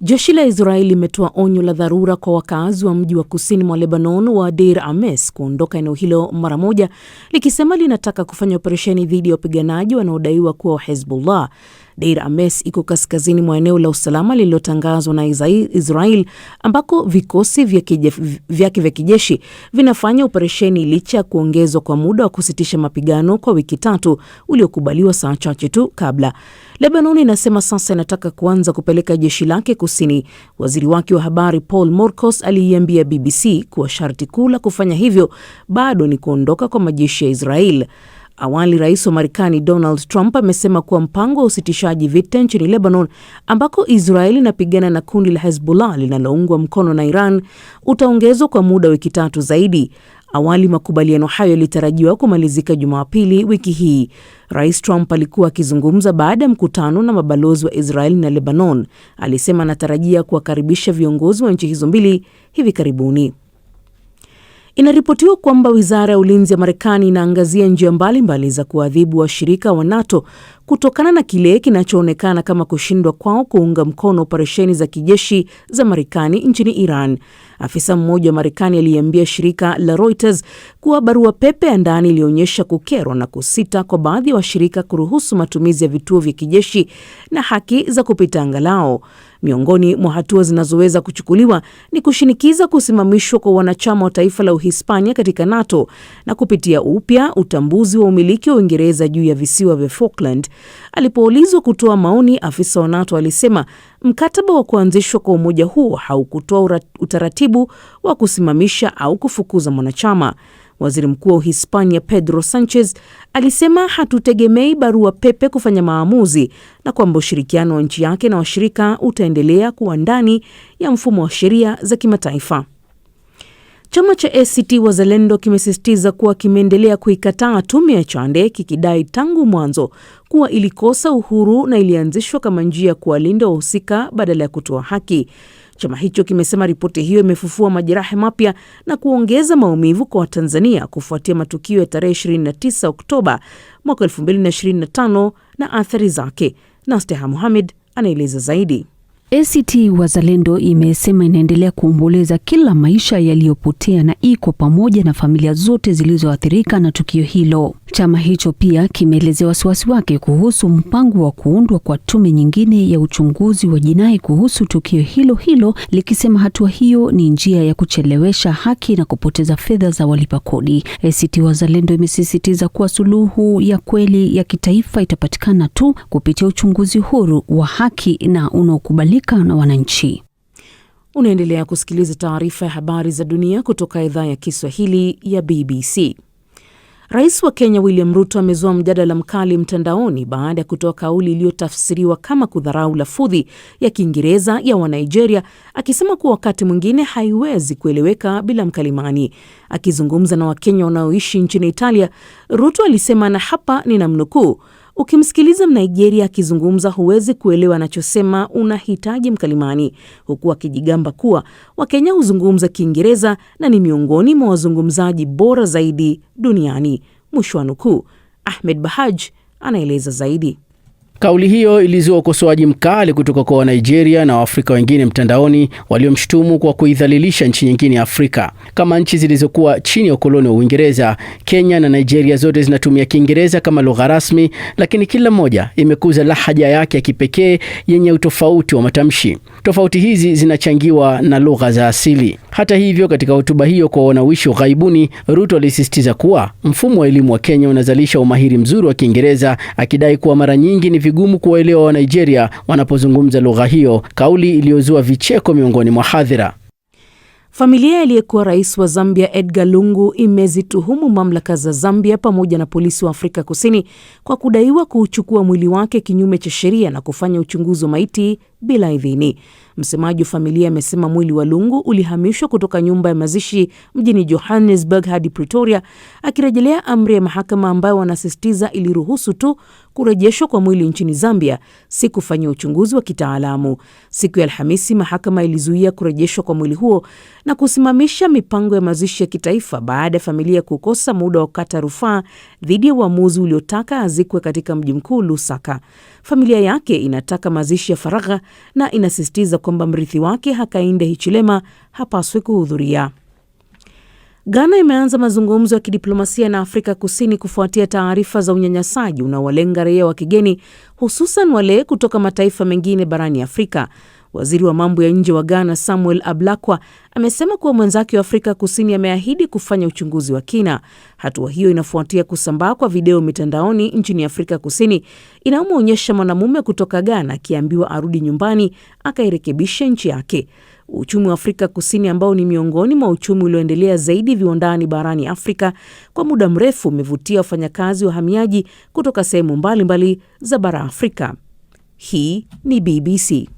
Jeshi la Israeli limetoa onyo la dharura kwa wakazi wa mji wa kusini mwa Lebanon wa Deir Ames kuondoka eneo hilo mara moja, likisema linataka kufanya operesheni dhidi ya wapiganaji wanaodaiwa kuwa wa Hezbollah. Deir Ames iko kaskazini mwa eneo la usalama lililotangazwa na Israel ambako vikosi vyake vya kijeshi vinafanya operesheni licha ya kuongezwa kwa muda wa kusitisha mapigano kwa wiki 3 uliokubaliwa saa chache tu kabla. Lebanon inasema sasa inataka kuanza kupeleka jeshi lake kusini. Waziri wake wa habari Paul Morkos aliiambia BBC kuwa sharti kuu la kufanya hivyo bado ni kuondoka kwa majeshi ya Israel. Awali rais wa Marekani Donald Trump amesema kuwa mpango wa usitishaji vita nchini Lebanon ambako Israeli inapigana na kundi la Hezbollah linaloungwa mkono na Iran utaongezwa kwa muda wiki 3 zaidi. Awali makubaliano hayo yalitarajiwa kumalizika Jumapili wiki hii. Rais Trump alikuwa akizungumza baada ya mkutano na mabalozi wa Israeli na Lebanon. Alisema anatarajia kuwakaribisha viongozi wa nchi hizo mbili hivi karibuni. Inaripotiwa kwamba wizara ya ulinzi ya Marekani inaangazia njia mbalimbali za kuadhibu washirika wa NATO kutokana na kile kinachoonekana kama kushindwa kwao kuunga mkono operesheni za kijeshi za Marekani nchini Iran. Afisa mmoja wa Marekani aliambia shirika la Reuters kuwa barua pepe ya ndani ilionyesha kukerwa na kusita kwa baadhi ya washirika kuruhusu matumizi ya vituo vya kijeshi na haki za kupita anga lao. Miongoni mwa hatua zinazoweza kuchukuliwa ni kushinikiza kusimamishwa kwa wanachama wa taifa la Uhispania katika NATO na kupitia upya utambuzi wa umiliki wa Uingereza juu ya visiwa vya Falkland. Alipoulizwa kutoa maoni, afisa wa NATO alisema mkataba wa kuanzishwa kwa umoja huo haukutoa utaratibu wa kusimamisha au kufukuza mwanachama. Waziri Mkuu wa Uhispania Pedro Sanchez alisema hatutegemei barua pepe kufanya maamuzi na kwamba ushirikiano wa nchi yake na washirika utaendelea kuwa ndani ya mfumo wa sheria za kimataifa. Chama cha ACT Wazalendo kimesisitiza kuwa kimeendelea kuikataa tume ya Chande kikidai tangu mwanzo kuwa ilikosa uhuru na ilianzishwa kama njia ya kuwalinda wahusika badala ya kutoa haki. Chama hicho kimesema ripoti hiyo imefufua majeraha mapya na kuongeza maumivu kwa Watanzania kufuatia matukio ya tarehe 29 Oktoba mwaka 2025 na athari zake. Nasteha Mohamed anaeleza zaidi. ACT Wazalendo imesema inaendelea kuomboleza kila maisha yaliyopotea na iko pamoja na familia zote zilizoathirika na tukio hilo. Chama hicho pia kimeelezea wasiwasi wake kuhusu mpango wa kuundwa kwa tume nyingine ya uchunguzi wa jinai kuhusu tukio hilo hilo, likisema hatua hiyo ni njia ya kuchelewesha haki na kupoteza fedha za walipa kodi. ACT Wazalendo imesisitiza kuwa suluhu ya kweli ya kitaifa itapatikana tu kupitia uchunguzi huru wa haki na unaokubalika na wananchi. Unaendelea kusikiliza taarifa ya habari za dunia kutoka idhaa ya Kiswahili ya BBC. Rais wa Kenya William Ruto amezua mjadala mkali mtandaoni baada ya kutoa kauli iliyotafsiriwa kama kudharau lafudhi ya Kiingereza ya Wanigeria, akisema kuwa wakati mwingine haiwezi kueleweka bila mkalimani. Akizungumza na Wakenya wanaoishi nchini Italia, Ruto alisema, na hapa ninamnukuu, ukimsikiliza Mnigeria akizungumza huwezi kuelewa anachosema, unahitaji mkalimani, huku akijigamba kuwa Wakenya huzungumza Kiingereza na ni miongoni mwa wazungumzaji bora zaidi duniani. Mwisho wa nukuu. Ahmed Bahaj anaeleza zaidi. Kauli hiyo ilizua ukosoaji mkali kutoka kwa Wanigeria na Waafrika wengine mtandaoni waliomshutumu kwa kuidhalilisha nchi nyingine ya Afrika. Kama nchi zilizokuwa chini ya ukoloni wa Uingereza, Kenya na Nigeria zote zinatumia Kiingereza kama lugha rasmi, lakini kila moja imekuza lahaja yake ya kipekee yenye utofauti wa matamshi. Tofauti hizi zinachangiwa na lugha za asili. Hata hivyo, katika hotuba hiyo kwa wanaoishi ughaibuni, Ruto alisisitiza kuwa mfumo wa elimu wa Kenya unazalisha umahiri mzuri wa Kiingereza, akidai kuwa mara nyingi ni vigumu kuwaelewa wa Nigeria wanapozungumza lugha hiyo, kauli iliyozua vicheko miongoni mwa hadhira. Familia aliyekuwa rais wa Zambia Edgar Lungu imezituhumu mamlaka za Zambia pamoja na polisi wa Afrika Kusini kwa kudaiwa kuchukua mwili wake kinyume cha sheria na kufanya uchunguzi wa maiti bila idhini. Msemaji wa familia amesema mwili wa Lungu ulihamishwa kutoka nyumba ya mazishi mjini Johannesburg hadi Pretoria, akirejelea amri ya mahakama ambayo wanasisitiza iliruhusu tu kurejeshwa kwa mwili nchini Zambia si kufanyia uchunguzi wa kitaalamu. Siku ya Alhamisi, mahakama ilizuia kurejeshwa kwa mwili huo na kusimamisha mipango ya mazishi ya kitaifa baada ya familia kukosa muda wa kukata rufaa dhidi ya uamuzi uliotaka azikwe katika mji mkuu Lusaka. Familia yake inataka mazishi ya faragha na inasisitiza kwamba mrithi wake Hakainde Hichilema hapaswi kuhudhuria. Ghana imeanza mazungumzo ya kidiplomasia na Afrika Kusini kufuatia taarifa za unyanyasaji unaowalenga raia wa kigeni, hususan wale kutoka mataifa mengine barani Afrika. Waziri wa mambo ya nje wa Ghana Samuel Ablakwa amesema kuwa mwenzake wa Afrika Kusini ameahidi kufanya uchunguzi wa kina. Hatua hiyo inafuatia kusambaa kwa video mitandaoni nchini Afrika Kusini inayomwonyesha mwanamume kutoka Ghana akiambiwa arudi nyumbani akairekebisha nchi yake. Uchumi wa Afrika Kusini, ambao ni miongoni mwa uchumi ulioendelea zaidi viwandani barani Afrika, kwa muda mrefu umevutia wafanyakazi wahamiaji kutoka sehemu mbalimbali za bara Afrika. Hii ni BBC.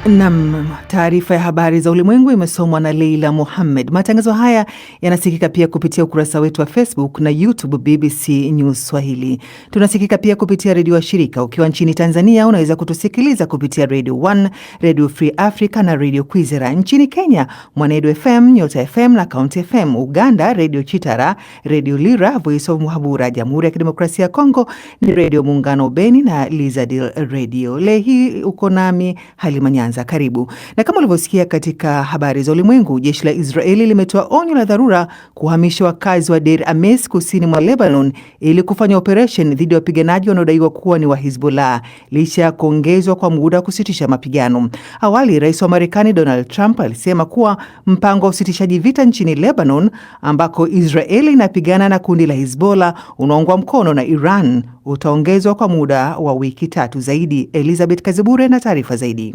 Nam, taarifa ya habari za ulimwengu imesomwa na Leila Mohammed. Matangazo haya yanasikika pia kupitia ukurasa wetu wa Facebook na YouTube BBC News Swahili. Tunasikika pia kupitia redio wa shirika. Ukiwa nchini Tanzania unaweza kutusikiliza kupitia Radio 1, Radio Free Africa na Radio Kwizera. Nchini Kenya, Mwanedu FM, Nyota FM na County FM. Uganda, Radio Chitara, Radio Lira, Voice of Muhabura. Jamhuri ya Kidemokrasia ya Kongo ni Radio Muungano Beni na Lizadil Radio. Leo hii uko nami Halima Nyanza. Karibu. Na kama ulivyosikia katika habari za ulimwengu, jeshi la Israeli limetoa onyo la dharura kuhamisha wakazi wa Deir Ames kusini mwa Lebanon ili kufanya operation dhidi ya wapiganaji wanaodaiwa kuwa ni wa Hezbollah, licha ya kuongezwa kwa muda wa kusitisha mapigano. Awali, rais wa Marekani Donald Trump alisema kuwa mpango wa usitishaji vita nchini Lebanon, ambako Israeli inapigana na kundi la Hezbollah unaoungwa mkono na Iran, utaongezwa kwa muda wa wiki 3 zaidi. Elizabeth Kazibure na taarifa zaidi.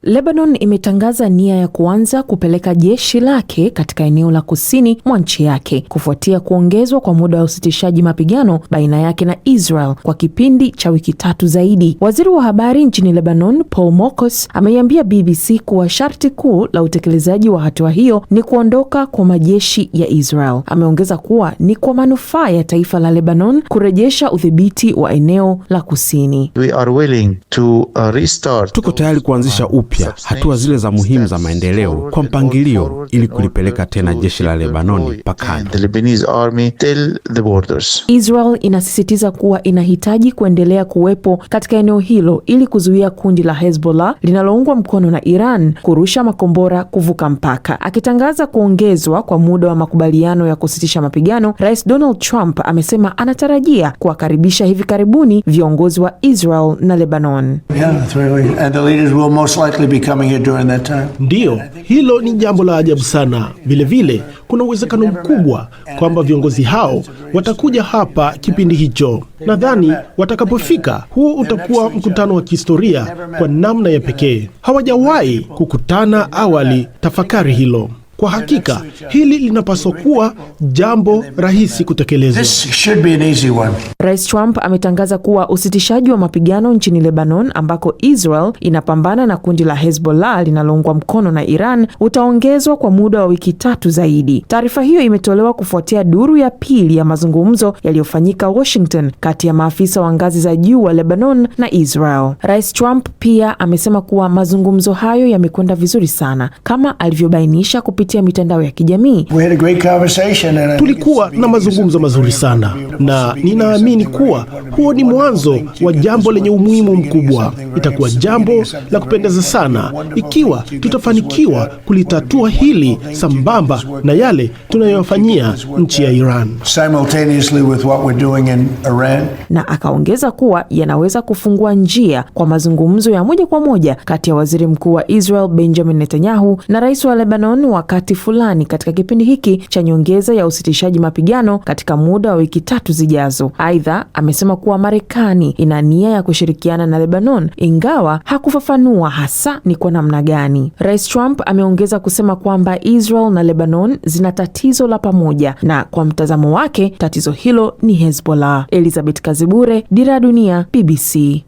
Lebanon imetangaza nia ya kuanza kupeleka jeshi lake katika eneo la kusini mwa nchi yake kufuatia kuongezwa kwa muda wa usitishaji mapigano baina yake na Israel kwa kipindi cha wiki 3 zaidi. Waziri wa habari nchini Lebanon, Paul Mokos, ameiambia BBC kuwa sharti kuu la utekelezaji wa hatua hiyo ni kuondoka kwa majeshi ya Israel. Ameongeza kuwa ni kwa manufaa ya taifa la Lebanon kurejesha udhibiti wa eneo la kusini. We are willing to restart. Tuko tayari kuanzisha upya hatua zile za muhimu za maendeleo kwa mpangilio ili kulipeleka tena jeshi la Lebanoni mpakani. Israel inasisitiza kuwa inahitaji kuendelea kuwepo katika eneo hilo ili kuzuia kundi la Hezbollah linaloungwa mkono na Iran kurusha makombora kuvuka mpaka. Akitangaza kuongezwa kwa muda wa makubaliano ya kusitisha mapigano, Rais Donald Trump amesema anatarajia kuwakaribisha hivi karibuni viongozi wa Israel na Lebanon. Ndiyo, hilo ni jambo la ajabu sana. Vilevile, kuna uwezekano mkubwa kwamba viongozi hao watakuja hapa kipindi hicho. Nadhani watakapofika, huo utakuwa mkutano wa kihistoria kwa namna ya pekee. Hawajawahi kukutana awali. Tafakari hilo. Kwa hakika, hili linapaswa kuwa jambo rahisi kutekelezwa. Rais Trump ametangaza kuwa usitishaji wa mapigano nchini Lebanon, ambako Israel inapambana na kundi la Hezbollah linaloungwa mkono na Iran, utaongezwa kwa muda wa wiki 3 zaidi. Taarifa hiyo imetolewa kufuatia duru ya pili ya mazungumzo yaliyofanyika Washington kati ya maafisa wa ngazi za juu wa Lebanon na Israel. Rais Trump pia amesema kuwa mazungumzo hayo yamekwenda vizuri sana, kama alivyobainisha kupitia mitandao ya kijamii. Tulikuwa na mazungumzo mazuri sana na ninaamini kuwa huo ni mwanzo wa jambo lenye umuhimu mkubwa. Itakuwa jambo la kupendeza sana ikiwa tutafanikiwa kulitatua hili sambamba na yale tunayofanyia nchi ya Iran. Na akaongeza kuwa yanaweza kufungua njia kwa mazungumzo ya moja kwa moja kati ya waziri mkuu wa Israel Benjamin Netanyahu na rais wa Lebanon wakati fulani katika kipindi hiki cha nyongeza ya usitishaji mapigano katika muda wa wiki 3 zijazo. Aidha, amesema kuwa Marekani ina nia ya kushirikiana na Lebanon, ingawa hakufafanua hasa ni kwa namna gani. Rais Trump ameongeza kusema kwamba Israel na Lebanon zina tatizo la pamoja, na kwa mtazamo wake tatizo hilo ni Hezbollah. Elizabeth Kazibure, Dira Dunia, BBC.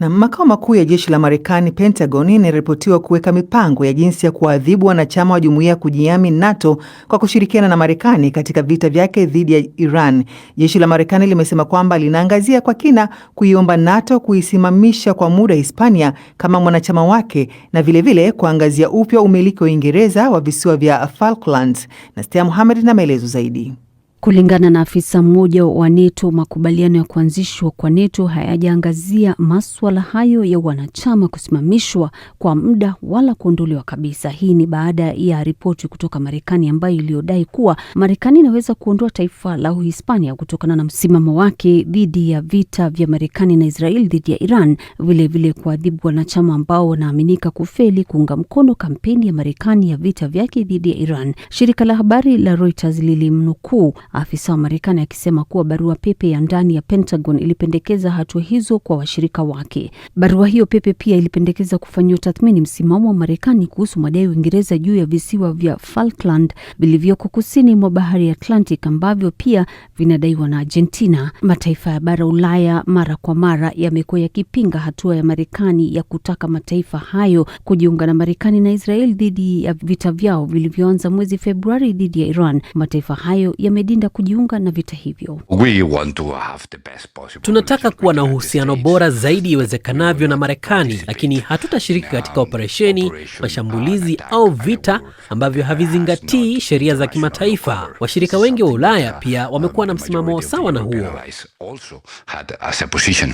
Na makao makuu ya jeshi la Marekani, Pentagon, inaripotiwa kuweka mipango ya jinsi ya kuadhibu wanachama wa jumuiya ya kujihami NATO kwa kushirikiana na Marekani katika vita vyake dhidi ya Iran. Jeshi la Marekani limesema kwamba linaangazia kwa kina kuiomba NATO kuisimamisha kwa muda Hispania kama mwanachama wake na vilevile kuangazia upya umiliki wa Uingereza wa visiwa vya Falklands. Nastia Mohamed na maelezo zaidi. Kulingana na afisa mmoja wa NATO, makubaliano ya kuanzishwa kwa NATO hayajaangazia masuala hayo ya wanachama kusimamishwa kwa muda wala kuondolewa kabisa. Hii ni baada ya ripoti kutoka Marekani ambayo iliyodai kuwa Marekani inaweza kuondoa taifa la Uhispania kutokana na msimamo wake dhidi ya vita vya Marekani na Israel dhidi ya Iran, vile kuadhibu wanachama ambao wanaaminika kufeli kuunga mkono kampeni ya Marekani ya vita vyake dhidi ya Iran. Shirika la habari la Reuters lilimnukuu afisa wa Marekani akisema kuwa barua pepe ya ndani ya Pentagon ilipendekeza hatua hizo kwa washirika wake. Barua hiyo pepe pia ilipendekeza kufanyiwa tathmini msimamo wa Marekani kuhusu madai ya Uingereza juu ya visiwa vya Falkland vilivyoko kusini mwa bahari ya Atlantic ambavyo pia vinadaiwa na Argentina. Mataifa ya bara Ulaya mara kwa mara yamekuwa yakipinga hatua ya Marekani ya kutaka mataifa hayo kujiunga na Marekani na Israel dhidi ya vita vyao vilivyoanza mwezi Februari dhidi ya Iran. Mataifa hayo yamedinda kujiunga na vita hivyo. Tunataka kuwa na uhusiano bora zaidi iwezekanavyo na Marekani, lakini hatutashiriki katika operesheni, mashambulizi au vita ambavyo havizingatii sheria za kimataifa. Washirika wengi wa Ulaya pia wamekuwa na msimamo sawa na huo.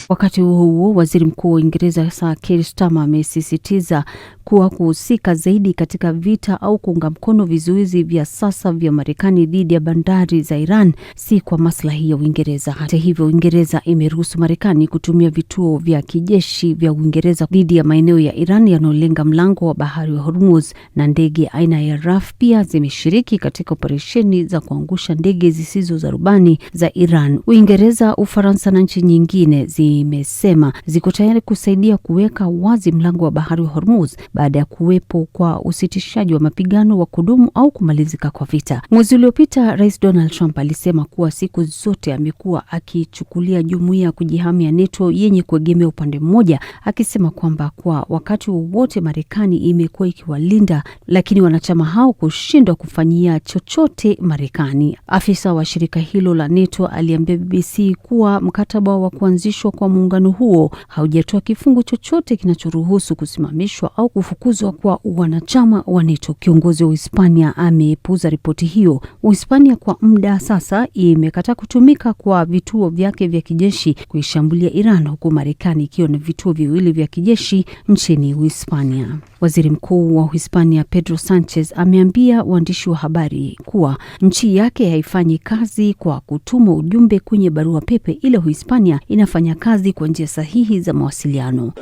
Wakati huo waziri mkuu wa Uingereza Sir Keir Starmer amesisitiza kuwa kuhusika zaidi katika vita au kuunga mkono vizuizi vya sasa vya Marekani dhidi ya bandari za Iran si kwa maslahi ya Uingereza. Hata hivyo, Uingereza imeruhusu Marekani kutumia vituo vya kijeshi vya Uingereza dhidi ya maeneo ya Iran yanayolenga mlango wa bahari wa Hormuz, na ndege aina ya RAF pia zimeshiriki katika operesheni za kuangusha ndege zisizo za rubani za Iran. Uingereza, Ufaransa na nchi nyingine zimesema ziko tayari kusaidia kuweka wazi mlango wa bahari wa Hormuz baada ya kuwepo kwa usitishaji wa mapigano wa kudumu au kumalizika kwa vita. Mwezi uliopita, Rais Donald Trump alisema kuwa siku zote amekuwa akichukulia jumuiya ya kujihami ya NATO yenye kuegemea upande mmoja, akisema kwamba kwa wakati wowote Marekani imekuwa ikiwalinda, lakini wanachama hao kushindwa kufanyia chochote Marekani. Afisa wa shirika hilo la NATO aliambia BBC kuwa mkataba wa kuanzishwa kwa muungano huo haujatoa kifungu chochote kinachoruhusu kusimamishwa au kufukuzwa kwa wanachama wa NATO. Kiongozi wa Uhispania amepuuza ripoti hiyo. Uhispania kwa muda sasa imekataa kutumika kwa vituo vyake vya kijeshi kuishambulia Iran, huku Marekani ikiwa na vituo viwili vya kijeshi nchini Uhispania. Waziri Mkuu wa Uhispania Pedro Sanchez ameambia waandishi wa habari kuwa nchi yake haifanyi kazi kwa kutuma ujumbe kwenye barua pepe, ila Uhispania inafanya kazi kwa njia sahihi za mawasiliano.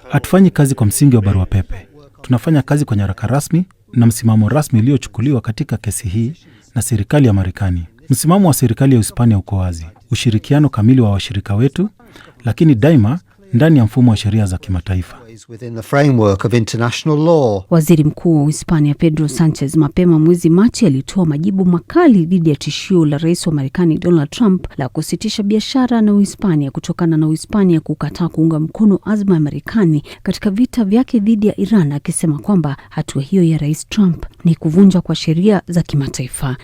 Hatufanyi kazi kwa msingi wa barua pepe. Tunafanya kazi kwa nyaraka rasmi na msimamo rasmi uliochukuliwa katika kesi hii na serikali ya Marekani. Msimamo wa serikali ya Uhispania uko wazi: ushirikiano kamili wa washirika wetu, lakini daima ndani ya mfumo wa sheria za kimataifa. Waziri Mkuu wa Uhispania Pedro Sanchez mapema mwezi Machi alitoa majibu makali dhidi ya tishio la Rais wa Marekani Donald Trump la kusitisha biashara na Uhispania kutokana na Uhispania kukataa kuunga mkono azma ya Marekani katika vita vyake dhidi ya Iran, akisema kwamba hatua hiyo ya Rais Trump ni kuvunja kwa sheria za kimataifa.